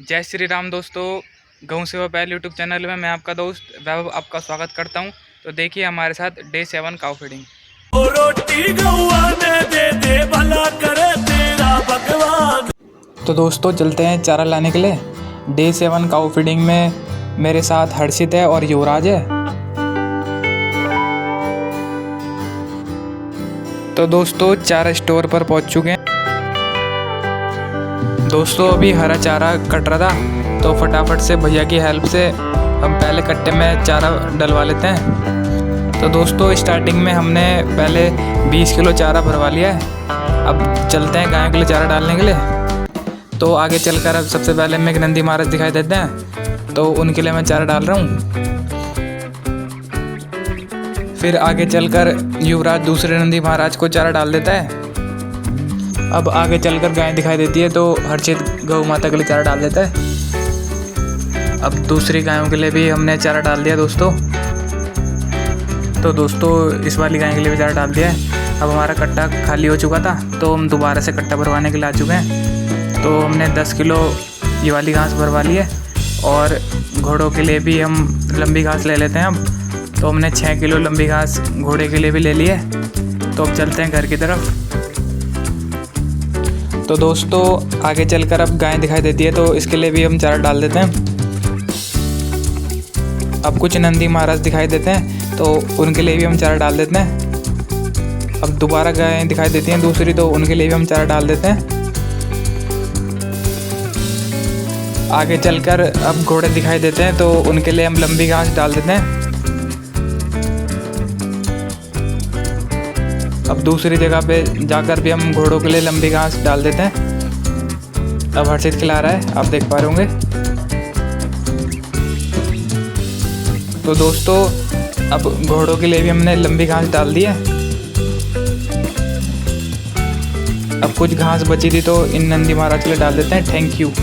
जय श्री राम दोस्तों। गऊ सेवा पहल यूट्यूब चैनल में मैं आपका दोस्त वैभव आपका स्वागत करता हूं। तो देखिए हमारे साथ डे 7 काऊ फीडिंग। तो दोस्तों चलते हैं चारा लाने के लिए। डे 7 काऊ फीडिंग में मेरे साथ हर्षित है और युवराज है। तो दोस्तों चारा स्टोर पर पहुंच चुके हैं। दोस्तों अभी हरा चारा कट रहा था तो फटाफट से भैया की हेल्प से हम पहले कट्टे में चारा डलवा लेते हैं। तो दोस्तों स्टार्टिंग में हमने पहले 20 किलो चारा भरवा लिया है। अब चलते हैं गायों के लिए चारा डालने के लिए। तो आगे चलकर अब सबसे पहले में एक नंदी महाराज दिखाई देते हैं तो उनके लिए मैं चारा डाल रहा हूँ। फिर आगे चलकर युवराज दूसरे नंदी महाराज को चारा डाल देता है। अब आगे चलकर गाय दिखाई देती है तो हर्षित गौ माता के लिए चारा डाल देता है। अब दूसरी गायों के लिए भी हमने चारा डाल दिया दोस्तों। तो दोस्तों इस वाली गाय के लिए भी चारा डाल दिया है। अब हमारा कट्टा खाली हो चुका था तो हम दोबारा से कट्टा भरवाने के लिए आ चुके हैं। तो हमने 10 किलो ये वाली घास भरवा ली है और घोड़ों के लिए भी हम लंबी घास ले लेते हैं। अब तो हमने 6 किलो लंबी घास घोड़े के लिए भी ले ली है। तो अब चलते हैं घर की तरफ। तो दोस्तों आगे चलकर अब गाय दिखाई देती है तो इसके लिए भी हम चारा डाल देते हैं। अब कुछ नंदी महाराज दिखाई देते हैं तो उनके लिए भी हम चारा डाल देते हैं। अब दोबारा गाय दिखाई देती हैं दूसरी तो उनके लिए भी हम चारा डाल देते हैं। आगे चलकर अब घोड़े दिखाई देते हैं तो उनके लिए हम लंबी घास डाल देते हैं। अब दूसरी जगह पे जाकर भी हम घोड़ों के लिए लंबी घास डाल देते हैं। अब हर्षित खिला रहा है, आप देख पा रहे होंगे। तो दोस्तों अब घोड़ों के लिए भी हमने लंबी घास डाल दी है। अब कुछ घास बची थी तो इन नंदी महाराज के लिए डाल देते हैं। Thank you.